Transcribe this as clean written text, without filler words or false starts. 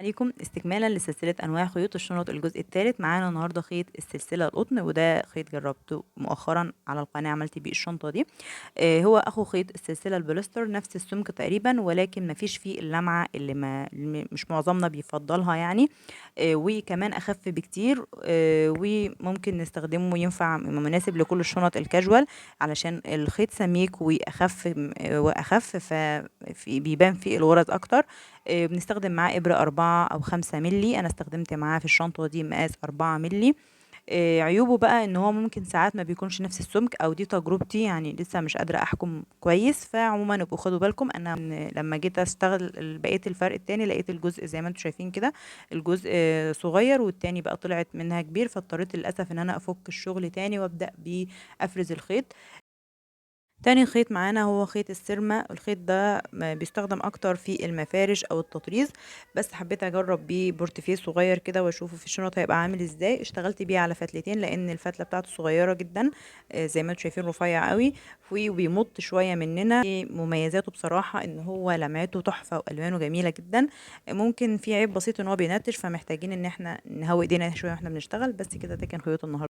عليكم استكمالا لسلسلة أنواع خيوط الشنط الجزء الثالث. معانا النهاردة خيط السلسلة القطن، وده خيط جربته مؤخرا على القناة، عملت بيه الشنطة دي. هو أخو خيط السلسلة البوليستر، نفس السمك تقريبا، ولكن مفيش فيه اللمعة اللي مش معظمنا بيفضلها يعني. وكمان أخف بكتير، وممكن نستخدمه، ينفع مناسب لكل الشنط الكاجوال، علشان الخيط سميك وأخف فبيبان فيه الغرز أكتر. بنستخدم معاه إبرة 4 أو 5 ملي. أنا استخدمت معاه في الشنطة دي مقاس 4 ملي. عيوبه بقى ان هو ممكن ساعات ما بيكونش نفس السمك، او دي تجربتي يعني، لسه مش قادرة احكم كويس. فعموما ابقوا خدوا بالكم، انا لما جيت اشتغل بقيت الفرق التاني، لقيت الجزء زي ما انتم شايفين كده، الجزء صغير والتاني بقى طلعت منها كبير، فاضطريت للاسف ان انا افك الشغل تاني وابدأ بافرز الخيط. تاني خيط معانا هو خيط السيرما. الخيط ده بيستخدم اكتر في المفارش او التطريز، بس حبيت اجرب بيه بورتفيه صغير كده واشوفه في الشنط هيبقى عامل ازاي. اشتغلت بيه على فتلتين لان الفتله بتاعته صغيره جدا، زي ما انتم شايفين رفيع قوي، وبيمط شويه مننا. مميزاته بصراحه ان هو لمعته تحفه والوانه جميله جدا. ممكن في عيب بسيط ان هو بينتش، فمحتاجين ان احنا نهوي ايدينا شويه واحنا بنشتغل. بس كده ده كان خيوط النهارده.